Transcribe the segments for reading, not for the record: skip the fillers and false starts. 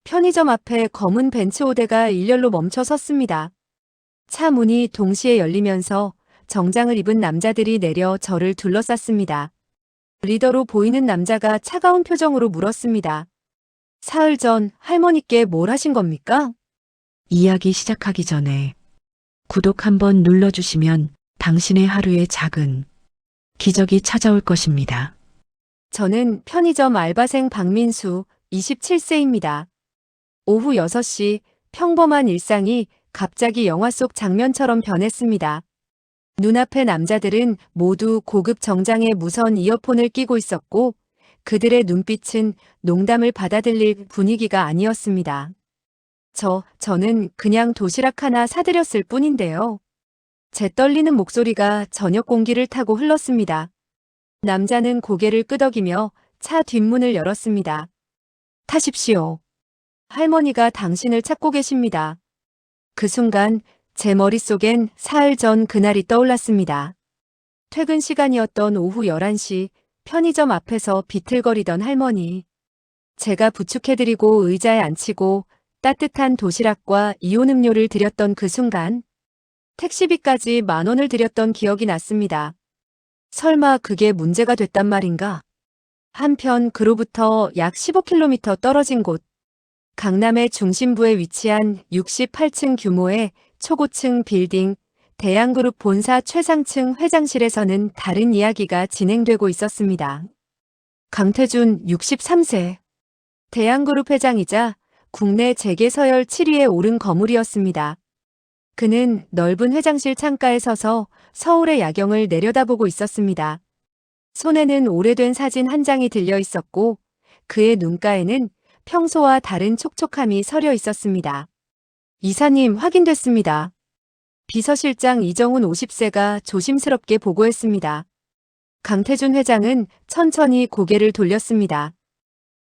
편의점 앞에 검은 벤츠 5대가 일렬로 멈춰 섰습니다. 차 문이 동시에 열리면서 정장을 입은 남자들이 내려 저를 둘러쌌습니다. 리더로 보이는 남자가 차가운 표정으로 물었습니다. 사흘 전 할머니께 뭘 하신 겁니까? 이야기 시작하기 전에 구독 한번 눌러주시면 당신의 하루에 작은 기적이 찾아올 것입니다. 저는 편의점 알바생 박민수 27세입니다. 오후 6시 평범한 일상이 갑자기 영화 속 장면처럼 변했습니다. 눈앞의 남자들은 모두 고급 정장에 무선 이어폰을 끼고 있었고 그들의 눈빛은 농담을 받아들일 분위기가 아니었습니다. 저는 그냥 도시락 하나 사드렸을 뿐인데요. 제 떨리는 목소리가 저녁 공기를 타고 흘렀습니다. 남자는 고개를 끄덕이며 차 뒷문을 열었습니다. 타십시오. 할머니가 당신을 찾고 계십니다. 그 순간 제 머릿속엔 사흘 전 그날이 떠올랐습니다. 퇴근 시간이었던 오후 11시 편의점 앞에서 비틀거리던 할머니. 제가 부축해드리고 의자에 앉히고 따뜻한 도시락과 이온 음료를 드렸던 그 순간 택시비까지 10,000원을 드렸던 기억이 났습니다. 설마 그게 문제가 됐단 말인가? 한편 그로부터 약 15km 떨어진 곳 강남의 중심부에 위치한 68층 규모의 초고층 빌딩 대양그룹 본사 최상층 회장실에서는 다른 이야기가 진행되고 있었습니다. 강태준 63세 대양그룹 회장이자 국내 재계 서열 7위에 오른 거물이었습니다. 그는 넓은 회장실 창가에 서서 서울의 야경을 내려다보고 있었습니다. 손에는 오래된 사진 한 장이 들려 있었고 그의 눈가에는 평소와 다른 촉촉함이 서려 있었습니다. 이사님 확인됐습니다. 비서실장 이정훈 50세가 조심스럽게 보고했습니다. 강태준 회장은 천천히 고개를 돌렸습니다.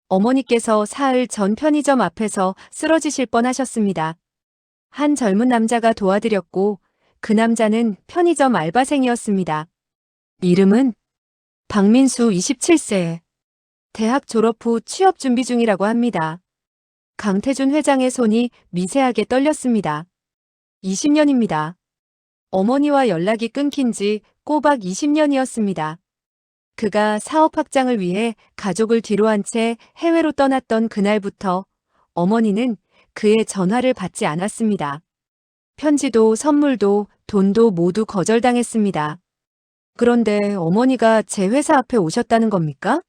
어머니께서 사흘 전 편의점 앞에서 쓰러지실 뻔하셨습니다. 한 젊은 남자가 도와드렸고 그 남자는 편의점 알바생이었습니다. 이름은 박민수 27세. 대학 졸업 후 취업 준비 중이라고 합니다. 강태준 회장의 손이 미세하게 떨렸습니다. 20년입니다. 어머니와 연락이 끊긴 지 꼬박 20년이었습니다. 그가 사업 확장을 위해 가족을 뒤로한 채 해외로 떠났던 그날부터 어머니는 그의 전화를 받지 않았습니다. 편지도 선물도 돈도 모두 거절당했습니다. 그런데 어머니가 제 회사 앞에 오셨다는 겁니까?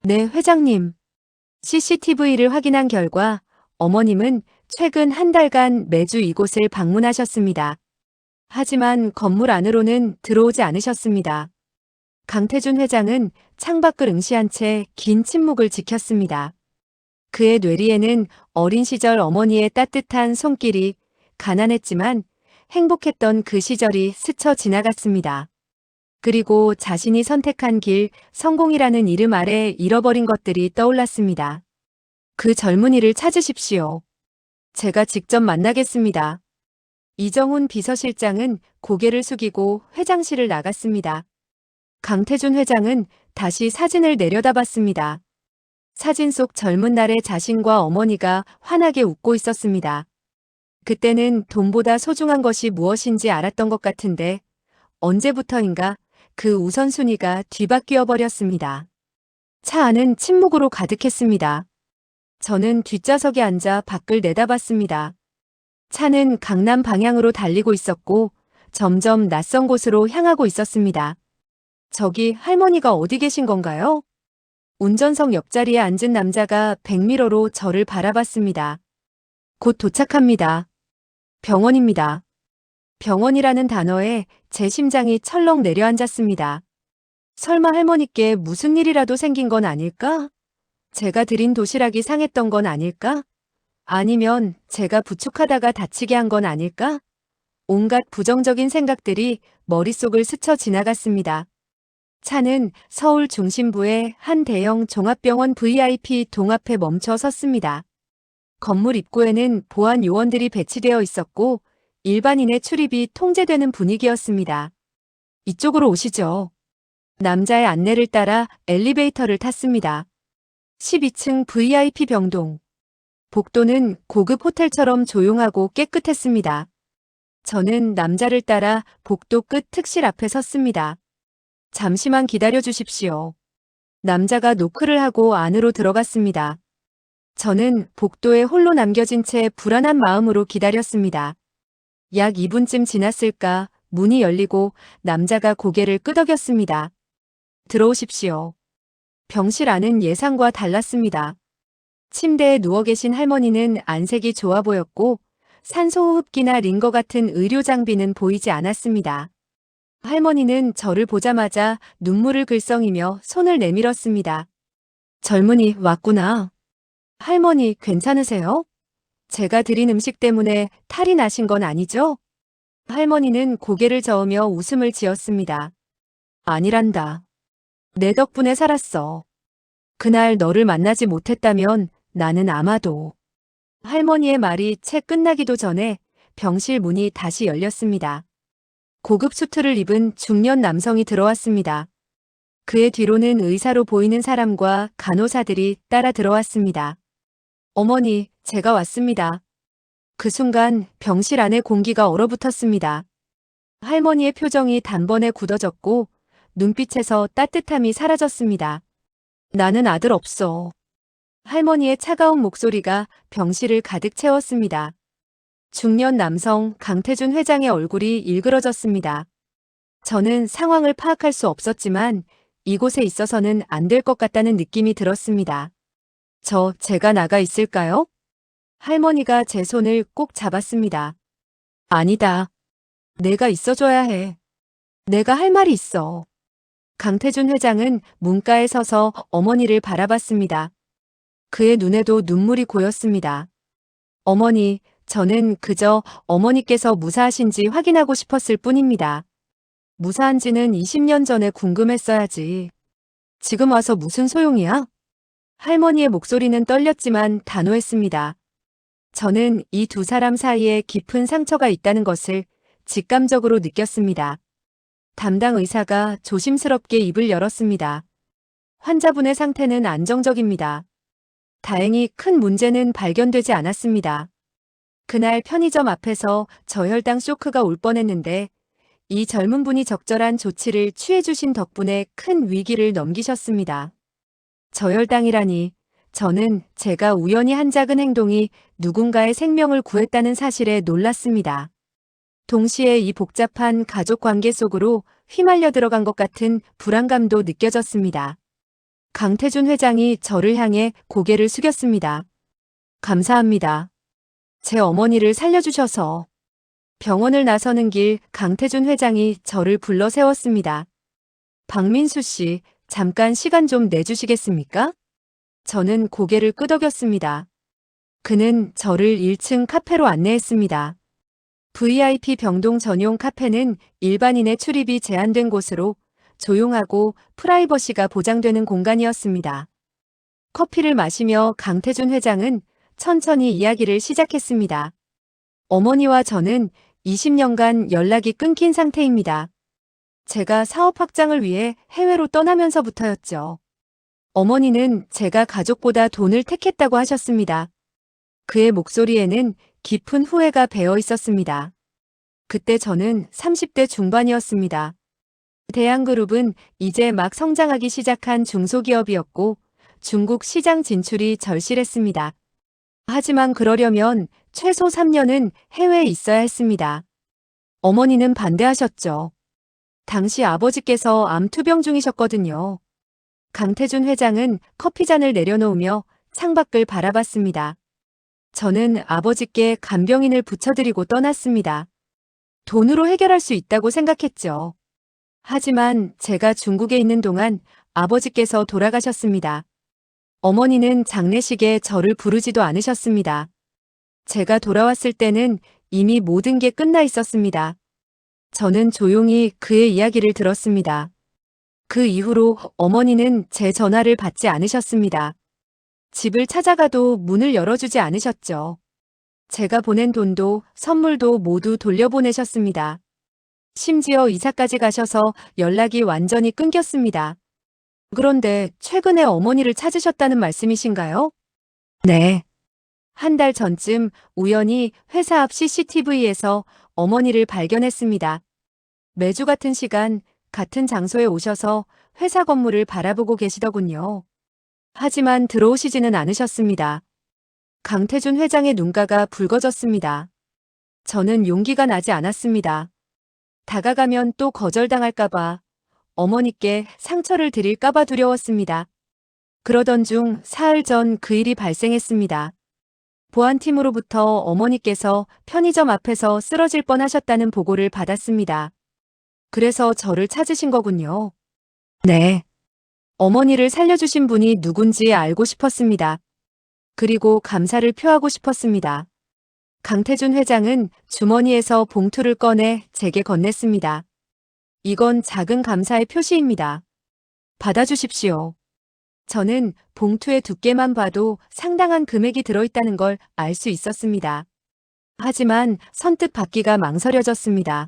네, 회장님. CCTV를 확인한 결과 어머님은 최근 한 달간 매주 이곳을 방문하셨습니다. 하지만 건물 안으로는 들어오지 않으셨습니다. 강태준 회장은 창밖을 응시한 채 긴 침묵을 지켰습니다. 그의 뇌리에는 어린 시절 어머니의 따뜻한 손길이 가난했지만 행복했던 그 시절이 스쳐 지나갔습니다. 그리고 자신이 선택한 길, 성공이라는 이름 아래 잃어버린 것들이 떠올랐습니다. 그 젊은이를 찾으십시오. 제가 직접 만나겠습니다. 이정훈 비서실장은 고개를 숙이고 회장실을 나갔습니다. 강태준 회장은 다시 사진을 내려다봤습니다. 사진 속 젊은 날의 자신과 어머니가 환하게 웃고 있었습니다. 그때는 돈보다 소중한 것이 무엇인지 알았던 것 같은데 언제부터인가 그 우선순위가 뒤바뀌어 버렸습니다. 차 안은 침묵으로 가득했습니다. 저는 뒷좌석에 앉아 밖을 내다봤습니다. 차는 강남 방향으로 달리고 있었고 점점 낯선 곳으로 향하고 있었습니다. 저기 할머니가 어디 계신 건가요? 운전석 옆자리에 앉은 남자가 백미러로 저를 바라봤습니다. 곧 도착합니다. 병원입니다. 병원이라는 단어에 제 심장이 철렁 내려앉았습니다. 설마 할머니께 무슨 일이라도 생긴 건 아닐까? 제가 드린 도시락이 상했던 건 아닐까? 아니면 제가 부축하다가 다치게 한 건 아닐까? 온갖 부정적인 생각들이 머릿속을 스쳐 지나갔습니다. 차는 서울 중심부의 한 대형 종합병원 VIP 동 앞에 멈춰 섰습니다. 건물 입구에는 보안 요원들이 배치되어 있었고 일반인의 출입이 통제되는 분위기였습니다. 이쪽으로 오시죠. 남자의 안내를 따라 엘리베이터를 탔습니다. 12층 VIP 병동. 복도는 고급 호텔처럼 조용하고 깨끗했습니다. 저는 남자를 따라 복도 끝 특실 앞에 섰습니다. 잠시만 기다려 주십시오. 남자가 노크를 하고 안으로 들어갔습니다. 저는 복도에 홀로 남겨진 채 불안한 마음으로 기다렸습니다. 약 2분쯤 지났을까 문이 열리고 남자가 고개를 끄덕였습니다. 들어오십시오. 병실 안은 예상과 달랐습니다. 침대에 누워 계신 할머니는 안색이 좋아 보였고 산소호흡기나 링거 같은 의료 장비는 보이지 않았습니다. 할머니는 저를 보자마자 눈물을 글썽이며 손을 내밀었습니다. 젊은이 왔구나. 할머니 괜찮으세요? 제가 드린 음식 때문에 탈이 나신 건 아니죠? 할머니는 고개를 저으며 웃음을 지었습니다. 아니란다. 내 덕분에 살았어. 그날 너를 만나지 못했다면 나는 아마도. 할머니의 말이 채 끝나기도 전에 병실 문이 다시 열렸습니다. 고급 수트를 입은 중년 남성이 들어왔습니다. 그의 뒤로는 의사로 보이는 사람과 간호사들이 따라 들어왔습니다. 어머니, 제가 왔습니다. 그 순간 병실 안의 공기가 얼어붙었습니다. 할머니의 표정이 단번에 굳어졌고 눈빛에서 따뜻함이 사라졌습니다. 나는 아들 없어. 할머니의 차가운 목소리가 병실을 가득 채웠습니다. 중년 남성 강태준 회장의 얼굴이 일그러졌습니다. 저는 상황을 파악할 수 없었지만 이곳에 있어서는 안 될 것 같다는 느낌이 들었습니다. 제가 나가 있을까요? 할머니가 제 손을 꼭 잡았습니다. 아니다. 내가 있어줘야 해. 내가 할 말이 있어. 강태준 회장은 문가에 서서 어머니를 바라봤습니다. 그의 눈에도 눈물이 고였습니다. 어머니, 저는 그저 어머니께서 무사하신지 확인하고 싶었을 뿐입니다. 무사한지는 20년 전에 궁금했어야지. 지금 와서 무슨 소용이야? 할머니의 목소리는 떨렸지만 단호했습니다. 저는 이 두 사람 사이에 깊은 상처가 있다는 것을 직감적으로 느꼈습니다. 담당 의사가 조심스럽게 입을 열었습니다. 환자분의 상태는 안정적입니다. 다행히 큰 문제는 발견되지 않았습니다. 그날 편의점 앞에서 저혈당 쇼크가 올 뻔했는데 이 젊은 분이 적절한 조치를 취해주신 덕분에 큰 위기를 넘기셨습니다. 저혈당이라니, 저는 제가 우연히 한 작은 행동이 누군가의 생명을 구했다는 사실에 놀랐습니다. 동시에 이 복잡한 가족 관계 속으로 휘말려 들어간 것 같은 불안감도 느껴졌습니다. 강태준 회장이 저를 향해 고개를 숙였습니다. 감사합니다. 제 어머니를 살려주셔서. 병원을 나서는 길 강태준 회장이 저를 불러 세웠습니다. 박민수 씨, 잠깐 시간 좀 내주시겠습니까? 저는 고개를 끄덕였습니다. 그는 저를 1층 카페로 안내했습니다. VIP 병동 전용 카페는 일반인의 출입이 제한된 곳으로 조용하고 프라이버시가 보장되는 공간이었습니다. 커피를 마시며 강태준 회장은 천천히 이야기를 시작했습니다. 어머니와 저는 20년간 연락이 끊긴 상태입니다. 제가 사업 확장을 위해 해외로 떠나면서부터였죠. 어머니는 제가 가족보다 돈을 택했다고 하셨습니다. 그의 목소리에는 깊은 후회가 배어 있었습니다. 그때 저는 30대 중반이었습니다. 대한그룹은 이제 막 성장하기 시작한 중소기업이었고 중국 시장 진출이 절실했습니다. 하지만 그러려면 최소 3년은 해외에 있어야 했습니다. 어머니는 반대하셨죠. 당시 아버지께서 암 투병 중이셨거든요. 강태준 회장은 커피잔을 내려놓으며 창밖을 바라봤습니다. 저는 아버지께 간병인을 붙여드리고 떠났습니다. 돈으로 해결할 수 있다고 생각했죠. 하지만 제가 중국에 있는 동안 아버지께서 돌아가셨습니다. 어머니는 장례식에 저를 부르지도 않으셨습니다. 제가 돌아왔을 때는 이미 모든 게 끝나 있었습니다. 저는 조용히 그의 이야기를 들었습니다. 그 이후로 어머니는 제 전화를 받지 않으셨습니다. 집을 찾아가도 문을 열어주지 않으셨죠. 제가 보낸 돈도 선물도 모두 돌려보내셨습니다. 심지어 이사까지 가셔서 연락이 완전히 끊겼습니다. 그런데 최근에 어머니를 찾으셨다는 말씀이신가요? 네. 한 달 전쯤 우연히 회사 앞 CCTV에서 어머니를 발견했습니다. 매주 같은 시간, 같은 장소에 오셔서 회사 건물을 바라보고 계시더군요. 하지만 들어오시지는 않으셨습니다. 강태준 회장의 눈가가 붉어졌습니다. 저는 용기가 나지 않았습니다. 다가가면 또 거절당할까봐, 어머니께 상처를 드릴까봐 두려웠습니다. 그러던 중 사흘 전 그 일이 발생했습니다. 보안팀으로부터 어머니께서 편의점 앞에서 쓰러질 뻔하셨다는 보고를 받았습니다. 그래서 저를 찾으신 거군요. 네. 어머니를 살려주신 분이 누군지 알고 싶었습니다. 그리고 감사를 표하고 싶었습니다. 강태준 회장은 주머니에서 봉투를 꺼내 제게 건넸습니다. 이건 작은 감사의 표시입니다. 받아주십시오. 저는 봉투의 두께만 봐도 상당한 금액이 들어있다는 걸 알 수 있었습니다. 하지만 선뜻 받기가 망설여졌습니다.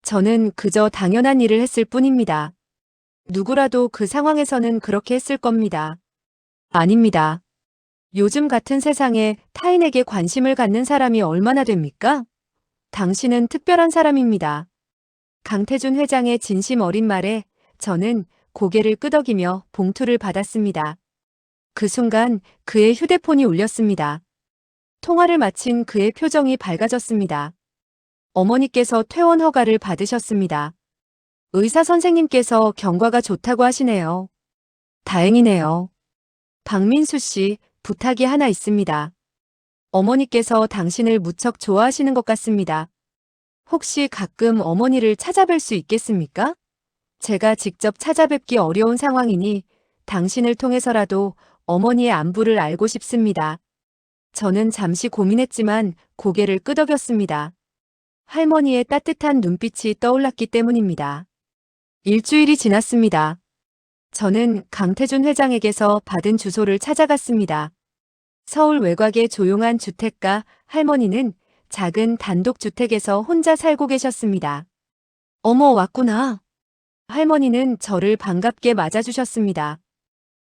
저는 그저 당연한 일을 했을 뿐입니다. 누구라도 그 상황에서는 그렇게 했을 겁니다. 아닙니다. 요즘 같은 세상에 타인에게 관심을 갖는 사람이 얼마나 됩니까? 당신은 특별한 사람입니다. 강태준 회장의 진심 어린 말에 저는 고개를 끄덕이며 봉투를 받았습니다. 그 순간 그의 휴대폰이 울렸습니다. 통화를 마친 그의 표정이 밝아졌습니다. 어머니께서 퇴원 허가를 받으셨습니다. 의사 선생님께서 경과가 좋다고 하시네요. 다행이네요. 박민수 씨, 부탁이 하나 있습니다. 어머니께서 당신을 무척 좋아하시는 것 같습니다. 혹시 가끔 어머니를 찾아뵐 수 있겠습니까? 제가 직접 찾아뵙기 어려운 상황이니 당신을 통해서라도 어머니의 안부를 알고 싶습니다. 저는 잠시 고민했지만 고개를 끄덕였습니다. 할머니의 따뜻한 눈빛이 떠올랐기 때문입니다. 일주일이 지났습니다. 저는 강태준 회장에게서 받은 주소를 찾아갔습니다. 서울 외곽의 조용한 주택가, 할머니는 작은 단독주택에서 혼자 살고 계셨습니다. 어머, 왔구나. 할머니는 저를 반갑게 맞아주셨습니다.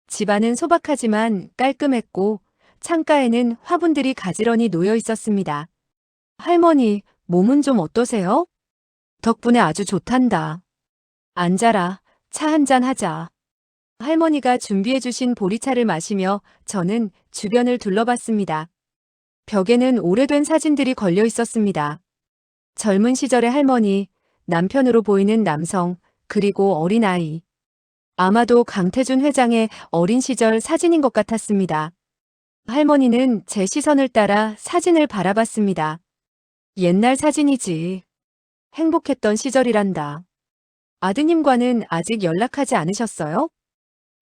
집안은 소박하지만 깔끔했고 창가에는 화분들이 가지런히 놓여 있었습니다. 할머니, 몸은 좀 어떠세요? 덕분에 아주 좋단다. 앉아라, 차 한잔 하자. 할머니가 준비해주신 보리차를 마시며 저는 주변을 둘러봤습니다. 벽에는 오래된 사진들이 걸려 있었습니다. 젊은 시절의 할머니, 남편으로 보이는 남성, 그리고 어린아이. 아마도 강태준 회장의 어린 시절 사진인 것 같았습니다. 할머니는 제 시선을 따라 사진을 바라봤습니다. 옛날 사진이지. 행복했던 시절이란다. 아드님과는 아직 연락하지 않으셨어요?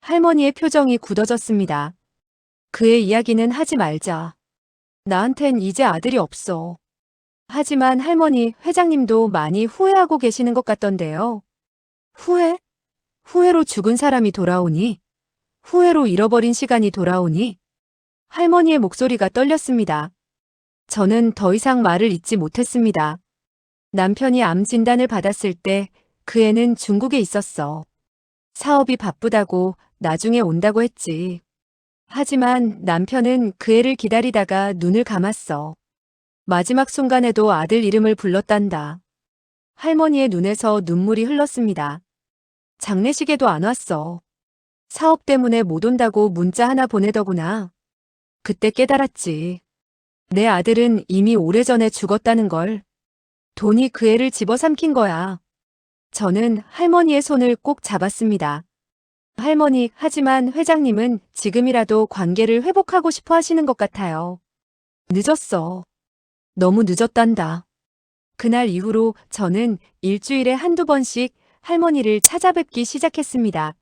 할머니의 표정이 굳어졌습니다. 그의 이야기는 하지 말자. 나한텐 이제 아들이 없어. 하지만 할머니, 회장님도 많이 후회하고 계시는 것 같던데요. 후회? 후회로 죽은 사람이 돌아오니? 후회로 잃어버린 시간이 돌아오니? 할머니의 목소리가 떨렸습니다. 저는 더 이상 말을 잇지 못했습니다. 남편이 암 진단을 받았을 때 그 애는 중국에 있었어. 사업이 바쁘다고 나중에 온다고 했지. 하지만 남편은 그 애를 기다리다가 눈을 감았어. 마지막 순간에도 아들 이름을 불렀단다. 할머니의 눈에서 눈물이 흘렀습니다. 장례식에도 안 왔어. 사업 때문에 못 온다고 문자 하나 보내더구나. 그때 깨달았지. 내 아들은 이미 오래전에 죽었다는 걸. 돈이 그 애를 집어삼킨 거야. 저는 할머니의 손을 꼭 잡았습니다. 할머니, 하지만 회장님은 지금이라도 관계를 회복하고 싶어 하시는 것 같아요. 늦었어. 너무 늦었단다. 그날 이후로 저는 일주일에 한두 번씩 할머니를 찾아뵙기 시작했습니다.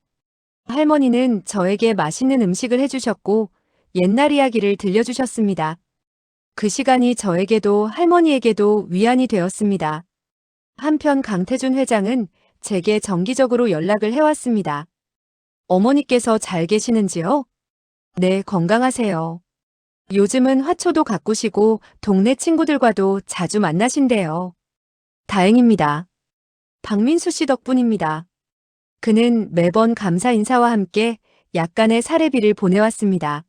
할머니는 저에게 맛있는 음식을 해주셨고 옛날 이야기를 들려주셨습니다. 그 시간이 저에게도 할머니에게도 위안이 되었습니다. 한편 강태준 회장은 제게 정기적으로 연락을 해왔습니다. 어머니께서 잘 계시는지요? 네, 건강하세요. 요즘은 화초도 가꾸시고 동네 친구들과도 자주 만나신대요. 다행입니다. 박민수 씨 덕분입니다. 그는 매번 감사 인사와 함께 약간의 사례비를 보내왔습니다.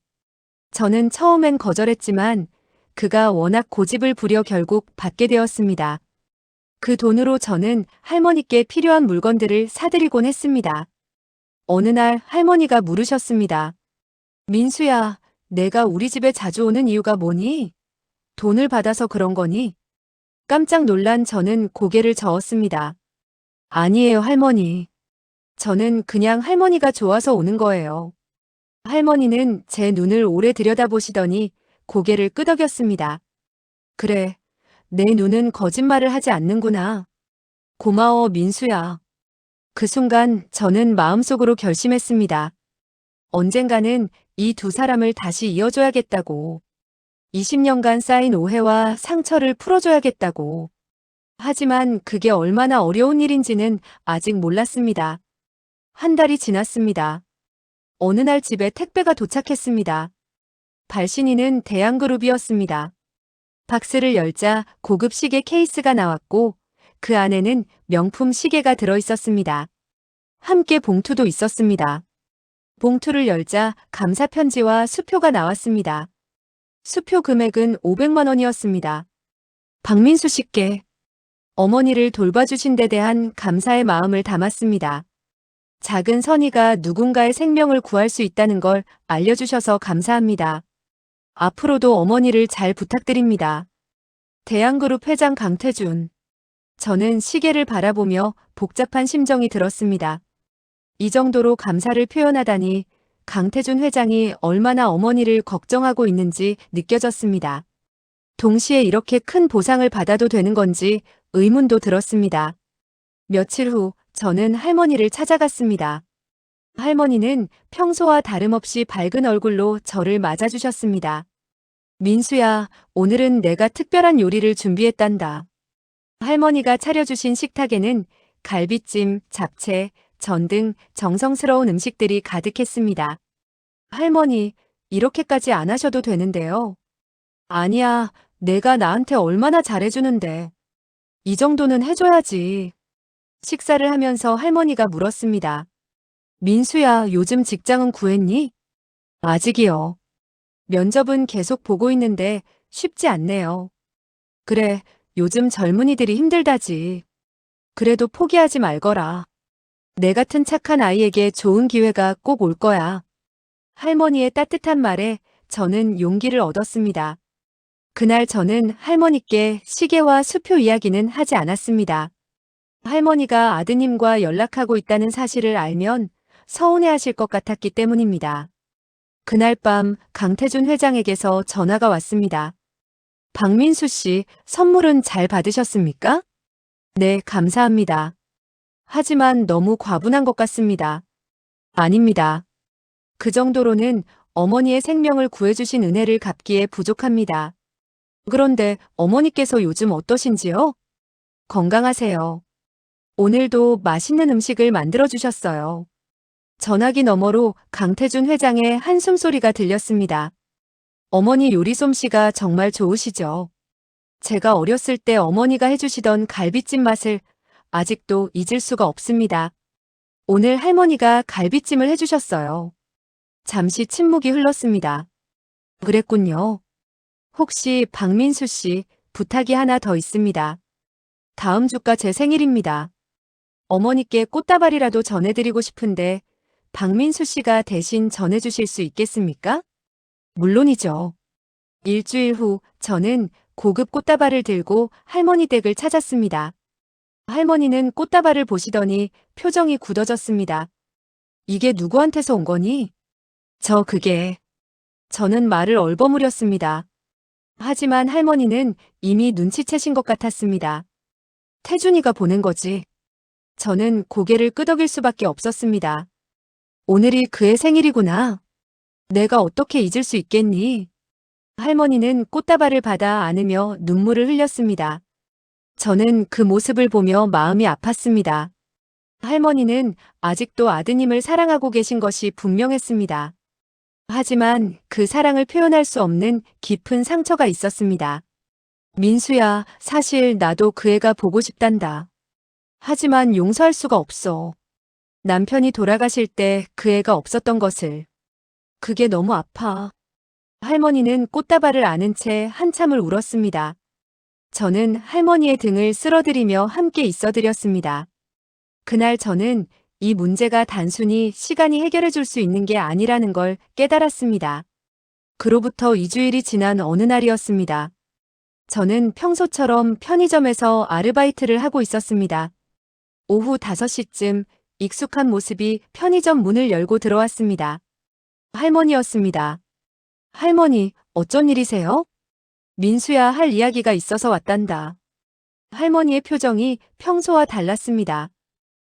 저는 처음엔 거절했지만 그가 워낙 고집을 부려 결국 받게 되었습니다. 그 돈으로 저는 할머니께 필요한 물건들을 사드리곤 했습니다. 어느 날 할머니가 물으셨습니다. 민수야, 내가 우리 집에 자주 오는 이유가 뭐니? 돈을 받아서 그런 거니? 깜짝 놀란 저는 고개를 저었습니다. 아니에요, 할머니. 저는 그냥 할머니가 좋아서 오는 거예요. 할머니는 제 눈을 오래 들여다보시더니 고개를 끄덕였습니다. 그래, 내 눈은 거짓말을 하지 않는구나. 고마워, 민수야. 그 순간 저는 마음속으로 결심했습니다. 언젠가는 이 두 사람을 다시 이어줘야겠다고. 20년간 쌓인 오해와 상처를 풀어줘야겠다고. 하지만 그게 얼마나 어려운 일인지는 아직 몰랐습니다. 한 달이 지났습니다. 어느 날 집에 택배가 도착했습니다. 발신인은 대양그룹이었습니다. 박스를 열자 고급 시계 케이스가 나왔고 그 안에는 명품 시계가 들어있었습니다. 함께 봉투도 있었습니다. 봉투를 열자 감사 편지와 수표가 나왔습니다. 수표 금액은 500만 원이었습니다. 박민수 씨께 어머니를 돌봐주신 데 대한 감사의 마음을 담았습니다. 작은 선의가 누군가의 생명을 구할 수 있다는 걸 알려주셔서 감사합니다. 앞으로도 어머니를 잘 부탁드립니다. 대양그룹 회장 강태준. 저는 시계를 바라보며 복잡한 심정이 들었습니다. 이 정도로 감사를 표현하다니 강태준 회장이 얼마나 어머니를 걱정하고 있는지 느껴졌습니다. 동시에 이렇게 큰 보상을 받아도 되는 건지 의문도 들었습니다. 며칠 후 저는 할머니를 찾아갔습니다. 할머니는 평소와 다름없이 밝은 얼굴로 저를 맞아주셨습니다. 민수야, 오늘은 내가 특별한 요리를 준비했단다. 할머니가 차려주신 식탁에는 갈비찜, 잡채, 전 등 정성스러운 음식들이 가득했습니다. 할머니, 이렇게까지 안 하셔도 되는데요. 아니야, 내가 나한테 얼마나 잘해주는데. 이 정도는 해줘야지. 식사를 하면서 할머니가 물었습니다. 민수야, 요즘 직장은 구했니? 아직이요. 면접은 계속 보고 있는데 쉽지 않네요. 그래, 요즘 젊은이들이 힘들다지. 그래도 포기하지 말거라. 내 같은 착한 아이에게 좋은 기회가 꼭 올 거야. 할머니의 따뜻한 말에 저는 용기를 얻었습니다. 그날 저는 할머니께 시계와 수표 이야기는 하지 않았습니다. 할머니가 아드님과 연락하고 있다는 사실을 알면 서운해하실 것 같았기 때문입니다. 그날 밤 강태준 회장에게서 전화가 왔습니다. 박민수 씨, 선물은 잘 받으셨습니까? 네, 감사합니다. 하지만 너무 과분한 것 같습니다. 아닙니다. 그 정도로는 어머니의 생명을 구해주신 은혜를 갚기에 부족합니다. 그런데 어머니께서 요즘 어떠신지요? 건강하세요. 오늘도 맛있는 음식을 만들어주셨어요. 전화기 너머로 강태준 회장의 한숨소리가 들렸습니다. 어머니 요리 솜씨가 정말 좋으시죠? 제가 어렸을 때 어머니가 해주시던 갈비찜 맛을 아직도 잊을 수가 없습니다. 오늘 할머니가 갈비찜을 해주셨어요. 잠시 침묵이 흘렀습니다. 그랬군요. 혹시 박민수 씨, 부탁이 하나 더 있습니다. 다음 주가 제 생일입니다. 어머니께 꽃다발이라도 전해드리고 싶은데 박민수 씨가 대신 전해주실 수 있겠습니까? 물론이죠. 일주일 후 저는 고급 꽃다발을 들고 할머니 댁을 찾았습니다. 할머니는 꽃다발을 보시더니 표정이 굳어졌습니다. 이게 누구한테서 온 거니? 저는 말을 얼버무렸습니다. 하지만 할머니는 이미 눈치채신 것 같았습니다. 태준이가 보낸 거지. 저는 고개를 끄덕일 수밖에 없었습니다. 오늘이 그의 생일이구나. 내가 어떻게 잊을 수 있겠니? 할머니는 꽃다발을 받아 안으며 눈물을 흘렸습니다. 저는 그 모습을 보며 마음이 아팠습니다. 할머니는 아직도 아드님을 사랑하고 계신 것이 분명했습니다. 하지만 그 사랑을 표현할 수 없는 깊은 상처가 있었습니다. 민수야, 사실 나도 그 애가 보고 싶단다. 하지만 용서할 수가 없어. 남편이 돌아가실 때 그 애가 없었던 것을. 그게 너무 아파. 할머니는 꽃다발을 안은 채 한참을 울었습니다. 저는 할머니의 등을 쓸어드리며 함께 있어드렸습니다. 그날 저는 이 문제가 단순히 시간이 해결해 줄 수 있는 게 아니라는 걸 깨달았습니다. 그로부터 2주일이 지난 어느 날이었습니다. 저는 평소처럼 편의점에서 아르바이트를 하고 있었습니다. 오후 5시쯤 익숙한 모습이 편의점 문을 열고 들어왔습니다. 할머니였습니다. 할머니, 어쩐 일이세요? 민수야, 할 이야기가 있어서 왔단다. 할머니의 표정이 평소와 달랐습니다.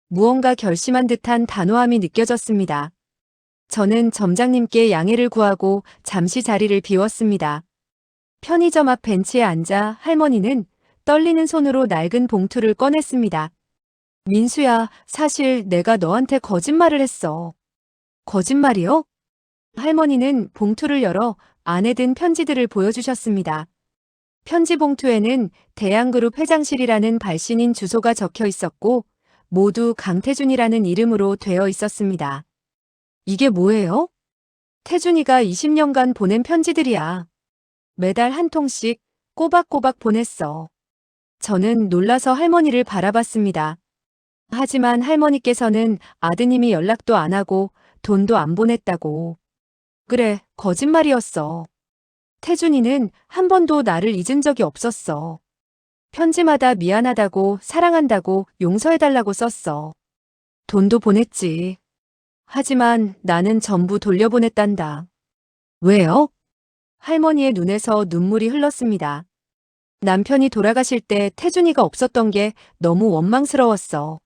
무언가 결심한 듯한 단호함이 느껴졌습니다. 저는 점장님께 양해를 구하고 잠시 자리를 비웠습니다. 편의점 앞 벤치에 앉아 할머니는 떨리는 손으로 낡은 봉투를 꺼냈습니다. 민수야, 사실 내가 너한테 거짓말을 했어. 거짓말이요? 할머니는 봉투를 열어 안에 든 편지들을 보여주셨습니다. 편지 봉투에는 대양그룹 회장실이라는 발신인 주소가 적혀 있었고 모두 강태준이라는 이름으로 되어 있었습니다. 이게 뭐예요? 태준이가 20년간 보낸 편지들이야. 매달 한 통씩 꼬박꼬박 보냈어. 저는 놀라서 할머니를 바라봤습니다. 하지만 할머니께서는 아드님이 연락도 안 하고 돈도 안 보냈다고. 그래, 거짓말이었어. 태준이는 한 번도 나를 잊은 적이 없었어. 편지마다 미안하다고, 사랑한다고, 용서해달라고 썼어. 돈도 보냈지. 하지만 나는 전부 돌려보냈단다. 왜요? 할머니의 눈에서 눈물이 흘렀습니다. 남편이 돌아가실 때 태준이가 없었던 게 너무 원망스러웠어.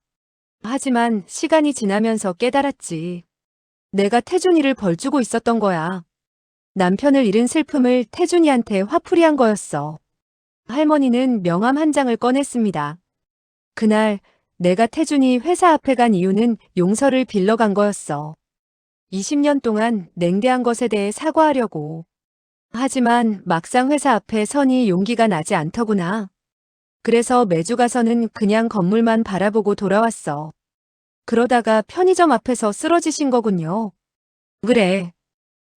하지만 시간이 지나면서 깨달았지. 내가 태준이를 벌주고 있었던 거야. 남편을 잃은 슬픔을 태준이한테 화풀이한 거였어. 할머니는 명함 한 장을 꺼냈습니다. 그날 내가 태준이 회사 앞에 간 이유는 용서를 빌러 간 거였어. 20년 동안 냉대한 것에 대해 사과하려고. 하지만 막상 회사 앞에 서니 용기가 나지 않더구나. 그래서 매주 가서는 그냥 건물만 바라보고 돌아왔어. 그러다가 편의점 앞에서 쓰러지신 거군요. 그래.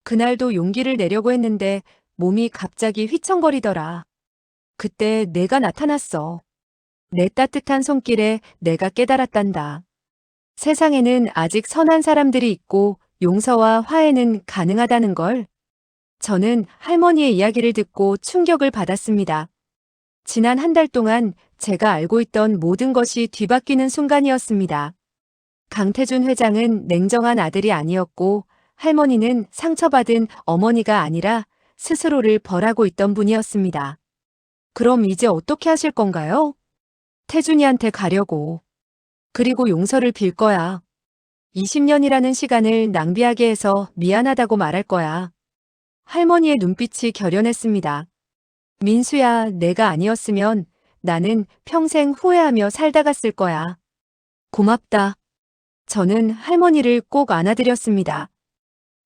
그날도 용기를 내려고 했는데 몸이 갑자기 휘청거리더라. 그때 내가 나타났어. 내 따뜻한 손길에 내가 깨달았단다. 세상에는 아직 선한 사람들이 있고 용서와 화해는 가능하다는 걸. 저는 할머니의 이야기를 듣고 충격을 받았습니다. 지난 한 달 동안 제가 알고 있던 모든 것이 뒤바뀌는 순간이었습니다. 강태준 회장은 냉정한 아들이 아니었고 할머니는 상처받은 어머니가 아니라 스스로를 벌하고 있던 분이었습니다. 그럼 이제 어떻게 하실 건가요? 태준이한테 가려고. 그리고 용서를 빌 거야. 20년이라는 시간을 낭비하게 해서 미안하다고 말할 거야. 할머니의 눈빛이 결연했습니다. 민수야, 내가 아니었으면 나는 평생 후회하며 살다 갔을 거야. 고맙다. 저는 할머니를 꼭 안아드렸습니다.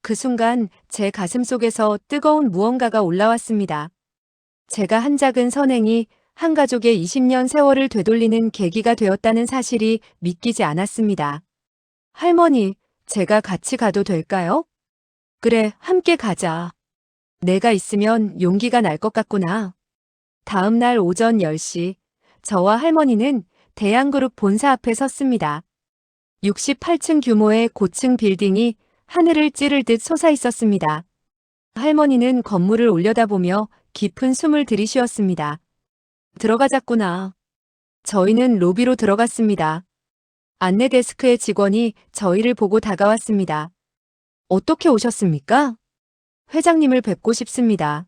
그 순간 제 가슴 속에서 뜨거운 무언가가 올라왔습니다. 제가 한 작은 선행이 한 가족의 20년 세월을 되돌리는 계기가 되었다는 사실이 믿기지 않았습니다. 할머니, 제가 같이 가도 될까요? 그래, 함께 가자. 내가 있으면 용기가 날 것 같구나. 다음 날 오전 10시, 저와 할머니는 대양그룹 본사 앞에 섰습니다. 68층 규모의 고층 빌딩이 하늘을 찌를 듯 솟아 있었습니다. 할머니는 건물을 올려다보며 깊은 숨을 들이쉬었습니다. 들어가자꾸나. 저희는 로비로 들어갔습니다. 안내 데스크의 직원이 저희를 보고 다가왔습니다. 어떻게 오셨습니까? 회장님을 뵙고 싶습니다.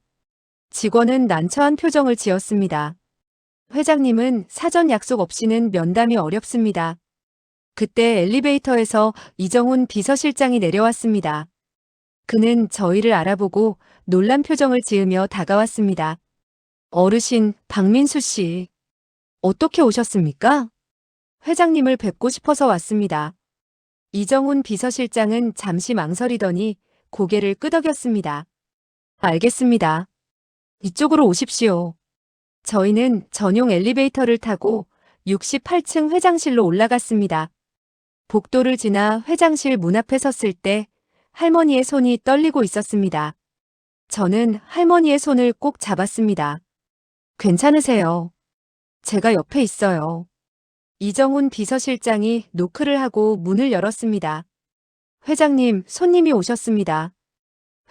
직원은 난처한 표정을 지었습니다. 회장님은 사전 약속 없이는 면담이 어렵습니다. 그때 엘리베이터에서 이정훈 비서실장이 내려왔습니다. 그는 저희를 알아보고 놀란 표정을 지으며 다가왔습니다. 어르신, 박민수 씨. 어떻게 오셨습니까? 회장님을 뵙고 싶어서 왔습니다. 이정훈 비서실장은 잠시 망설이더니 고개를 끄덕였습니다. 알겠습니다. 이쪽으로 오십시오. 저희는 전용 엘리베이터를 타고 68층 회장실로 올라갔습니다. 복도를 지나 회장실 문 앞에 섰을 때 할머니의 손이 떨리고 있었습니다. 저는 할머니의 손을 꼭 잡았습니다. 괜찮으세요? 제가 옆에 있어요. 이정훈 비서실장이 노크를 하고 문을 열었습니다. 회장님, 손님이 오셨습니다.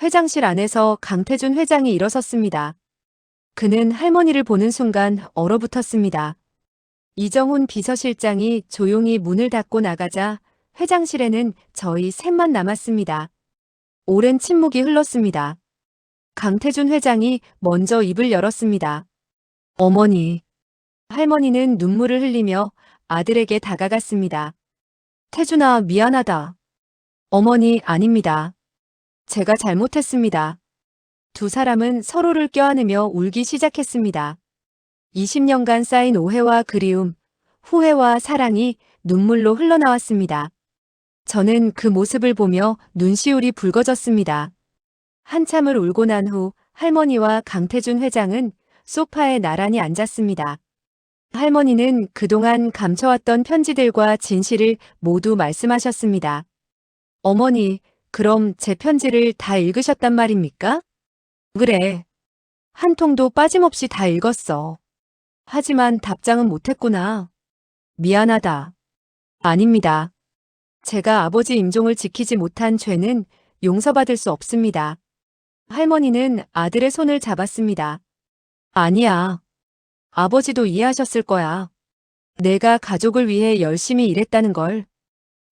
회장실 안에서 강태준 회장이 일어섰습니다. 그는 할머니를 보는 순간 얼어붙었습니다. 이정훈 비서실장이 조용히 문을 닫고 나가자 회장실에는 저희 셋만 남았습니다. 오랜 침묵이 흘렀습니다. 강태준 회장이 먼저 입을 열었습니다. 어머니. 할머니는 눈물을 흘리며 아들에게 다가갔습니다. 태준아, 미안하다. 어머니, 아닙니다. 제가 잘못했습니다. 두 사람은 서로를 껴안으며 울기 시작했습니다. 20년간 쌓인 오해와 그리움, 후회와 사랑이 눈물로 흘러나왔습니다. 저는 그 모습을 보며 눈시울이 붉어졌습니다. 한참을 울고 난 후 할머니와 강태준 회장은 소파에 나란히 앉았습니다. 할머니는 그동안 감춰왔던 편지들과 진실을 모두 말씀하셨습니다. 어머니, 그럼 제 편지를 다 읽으셨단 말입니까? 그래. 한 통도 빠짐없이 다 읽었어. 하지만 답장은 못했구나. 미안하다. 아닙니다. 제가 아버지 임종을 지키지 못한 죄는 용서받을 수 없습니다. 할머니는 아들의 손을 잡았습니다. 아니야. 아버지도 이해하셨을 거야. 내가 가족을 위해 열심히 일했다는 걸.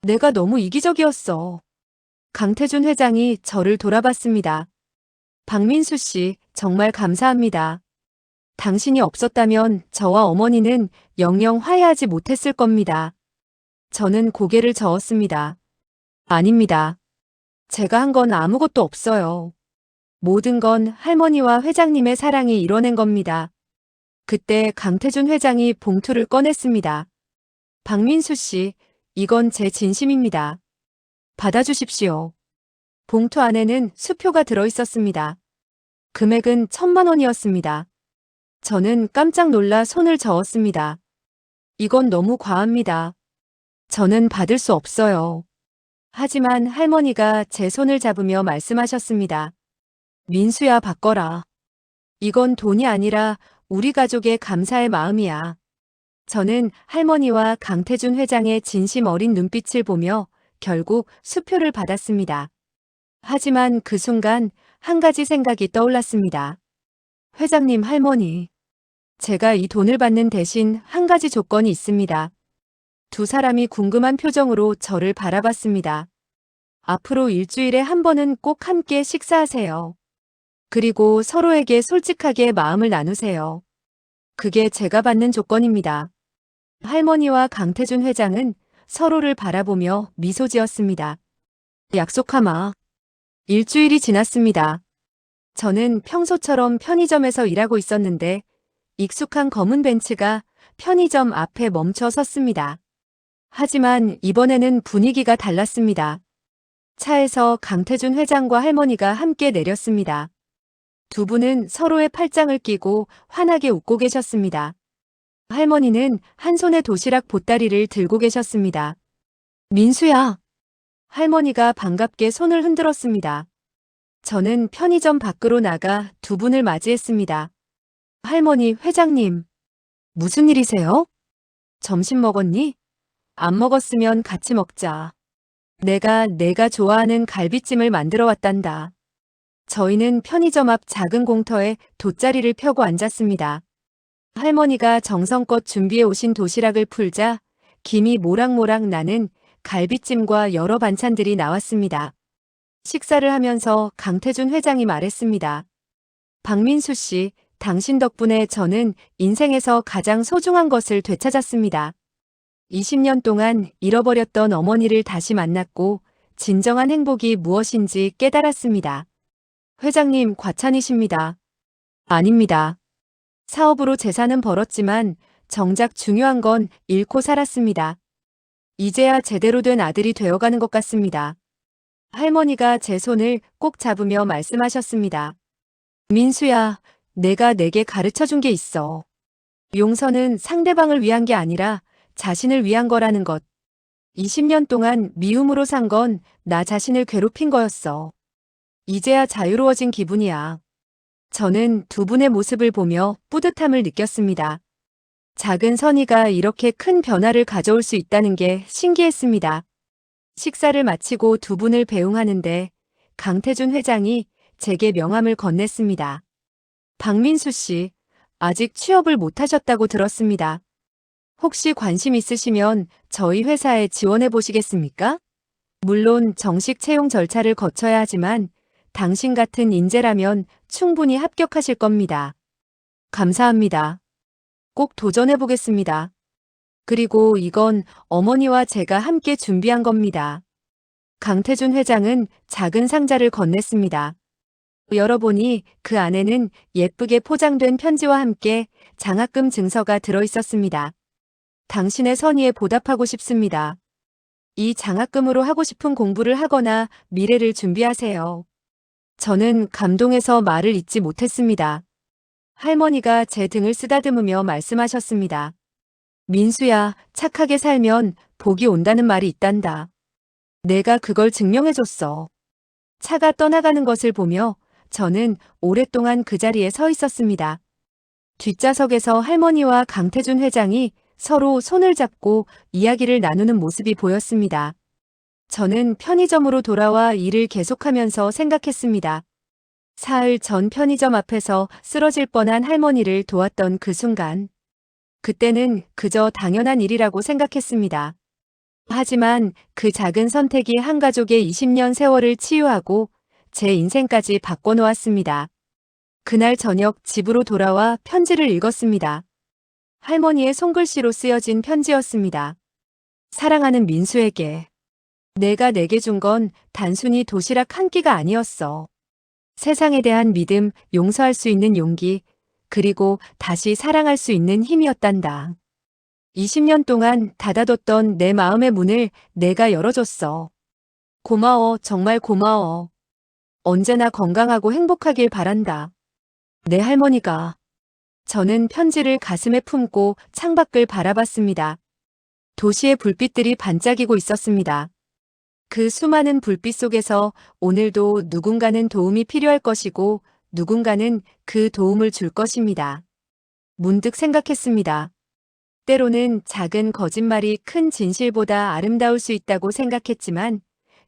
내가 너무 이기적이었어. 강태준 회장이 저를 돌아봤습니다. 박민수 씨, 정말 감사합니다. 당신이 없었다면 저와 어머니는 영영 화해하지 못했을 겁니다. 저는 고개를 저었습니다. 아닙니다. 제가 한 건 아무것도 없어요. 모든 건 할머니와 회장님의 사랑이 이뤄낸 겁니다. 그때 강태준 회장이 봉투를 꺼냈습니다. 박민수 씨, 이건 제 진심입니다. 받아주십시오. 봉투 안에는 수표가 들어있었습니다. 금액은 1,000만 원이었습니다. 저는 깜짝 놀라 손을 저었습니다. 이건 너무 과합니다. 저는 받을 수 없어요. 하지만 할머니가 제 손을 잡으며 말씀하셨습니다. 민수야, 바꿔라. 이건 돈이 아니라 우리 가족의 감사의 마음이야. 저는 할머니와 강태준 회장의 진심 어린 눈빛을 보며 결국 수표를 받았습니다. 하지만 그 순간 한 가지 생각이 떠올랐습니다. 회장님, 할머니. 제가 이 돈을 받는 대신 한 가지 조건이 있습니다. 두 사람이 궁금한 표정으로 저를 바라봤습니다. 앞으로 일주일에 한 번은 꼭 함께 식사하세요. 그리고 서로에게 솔직하게 마음을 나누세요. 그게 제가 받는 조건입니다. 할머니와 강태준 회장은 서로를 바라보며 미소 지었습니다. 약속하마. 일주일이 지났습니다. 저는 평소처럼 편의점에서 일하고 있었는데 익숙한 검은 벤츠가 편의점 앞에 멈춰 섰습니다. 하지만 이번에는 분위기가 달랐습니다. 차에서 강태준 회장과 할머니가 함께 내렸습니다. 두 분은 서로의 팔짱을 끼고 환하게 웃고 계셨습니다. 할머니는 한 손에 도시락 보따리를 들고 계셨습니다. 민수야. 할머니가 반갑게 손을 흔들었습니다. 저는 편의점 밖으로 나가 두 분을 맞이했습니다. 할머니, 회장님. 무슨 일이세요? 점심 먹었니? 안 먹었으면 같이 먹자. 내가 좋아하는 갈비찜을 만들어 왔단다. 저희는 편의점 앞 작은 공터에 돗자리를 펴고 앉았습니다. 할머니가 정성껏 준비해 오신 도시락을 풀자 김이 모락모락 나는 갈비찜과 여러 반찬들이 나왔습니다. 식사를 하면서 강태준 회장이 말했습니다. 박민수 씨, 당신 덕분에 저는 인생에서 가장 소중한 것을 되찾았습니다. 20년 동안 잃어버렸던 어머니를 다시 만났고 진정한 행복이 무엇인지 깨달았습니다. 회장님, 과찬이십니다. 아닙니다. 사업으로 재산은 벌었지만 정작 중요한 건 잃고 살았습니다. 이제야 제대로 된 아들이 되어가는 것 같습니다. 할머니가 제 손을 꼭 잡으며 말씀하셨습니다. 민수야, 내가 내게 가르쳐준 게 있어. 용서는 상대방을 위한 게 아니라 자신을 위한 거라는 것. 20년 동안 미움으로 산 건 나 자신을 괴롭힌 거였어. 이제야 자유로워진 기분이야. 저는 두 분의 모습을 보며 뿌듯함을 느꼈습니다. 작은 선의가 이렇게 큰 변화를 가져올 수 있다는 게 신기했습니다. 식사를 마치고 두 분을 배웅하는데 강태준 회장이 제게 명함을 건넸습니다. 박민수 씨, 아직 취업을 못하셨다고 들었습니다. 혹시 관심 있으시면 저희 회사에 지원해 보시겠습니까? 물론 정식 채용 절차를 거쳐야 하지만 당신 같은 인재라면 충분히 합격하실 겁니다. 감사합니다. 꼭 도전해 보겠습니다. 그리고 이건 어머니와 제가 함께 준비한 겁니다. 강태준 회장은 작은 상자를 건넸습니다. 열어보니 그 안에는 예쁘게 포장된 편지와 함께 장학금 증서가 들어 있었습니다. 당신의 선의에 보답하고 싶습니다. 이 장학금으로 하고 싶은 공부를 하거나 미래를 준비하세요. 저는 감동해서 말을 잇지 못했습니다. 할머니가 제 등을 쓰다듬으며 말씀하셨습니다. 민수야, 착하게 살면 복이 온다는 말이 있단다. 내가 그걸 증명해줬어. 차가 떠나가는 것을 보며 저는 오랫동안 그 자리에 서 있었습니다. 뒷좌석에서 할머니와 강태준 회장이 서로 손을 잡고 이야기를 나누는 모습이 보였습니다. 저는 편의점으로 돌아와 일을 계속하면서 생각했습니다. 사흘 전 편의점 앞에서 쓰러질 뻔한 할머니를 도왔던 그 순간. 그때는 그저 당연한 일이라고 생각했습니다. 하지만 그 작은 선택이 한 가족의 20년 세월을 치유하고 제 인생까지 바꿔놓았습니다. 그날 저녁 집으로 돌아와 편지를 읽었습니다. 할머니의 손글씨로 쓰여진 편지였습니다. 사랑하는 민수에게. 내가 내게 준 건 단순히 도시락 한 끼가 아니었어. 세상에 대한 믿음, 용서할 수 있는 용기, 그리고 다시 사랑할 수 있는 힘이었단다. 20년 동안 닫아뒀던 내 마음의 문을 내가 열어줬어. 고마워, 정말 고마워. 언제나 건강하고 행복하길 바란다. 내 할머니가. 저는 편지를 가슴에 품고 창밖을 바라봤습니다. 도시의 불빛들이 반짝이고 있었습니다. 그 수많은 불빛 속에서 오늘도 누군가는 도움이 필요할 것이고 누군가는 그 도움을 줄 것입니다. 문득 생각했습니다. 때로는 작은 거짓말이 큰 진실보다 아름다울 수 있다고 생각했지만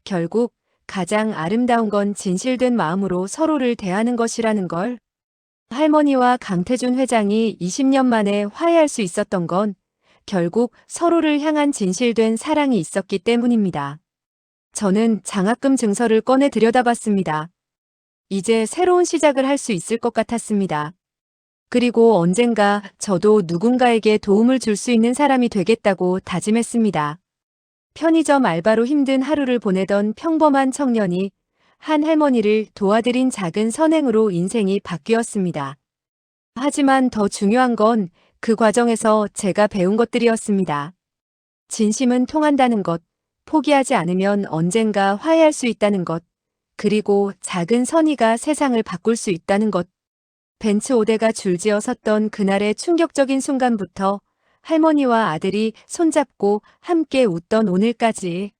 결국 가장 아름다운 건 진실된 마음으로 서로를 대하는 것이라는 걸. 할머니와 강태준 회장이 20년 만에 화해할 수 있었던 건 결국 서로를 향한 진실된 사랑이 있었기 때문입니다. 저는 장학금 증서를 꺼내 들여다봤습니다. 이제 새로운 시작을 할 수 있을 것 같았습니다. 그리고 언젠가 저도 누군가에게 도움을 줄 수 있는 사람이 되겠다고 다짐했습니다. 편의점 알바로 힘든 하루를 보내던 평범한 청년이 한 할머니를 도와드린 작은 선행으로 인생이 바뀌었습니다. 하지만 더 중요한 건 그 과정에서 제가 배운 것들이었습니다. 진심은 통한다는 것, 포기하지 않으면 언젠가 화해할 수 있다는 것, 그리고 작은 선의가 세상을 바꿀 수 있다는 것. 벤츠 5대가 줄지어 섰던 그날의 충격적인 순간부터 할머니와 아들이 손잡고 함께 웃던 오늘까지.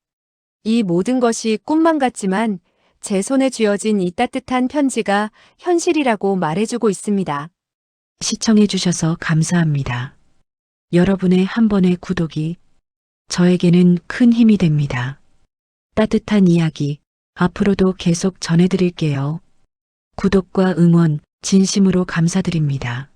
이 모든 것이 꿈만 같지만 제 손에 쥐어진 이 따뜻한 편지가 현실이라고 말해주고 있습니다. 시청해주셔서 감사합니다. 여러분의 한 번의 구독이 저에게는 큰 힘이 됩니다. 따뜻한 이야기, 앞으로도 계속 전해드릴게요. 구독과 응원 진심으로 감사드립니다.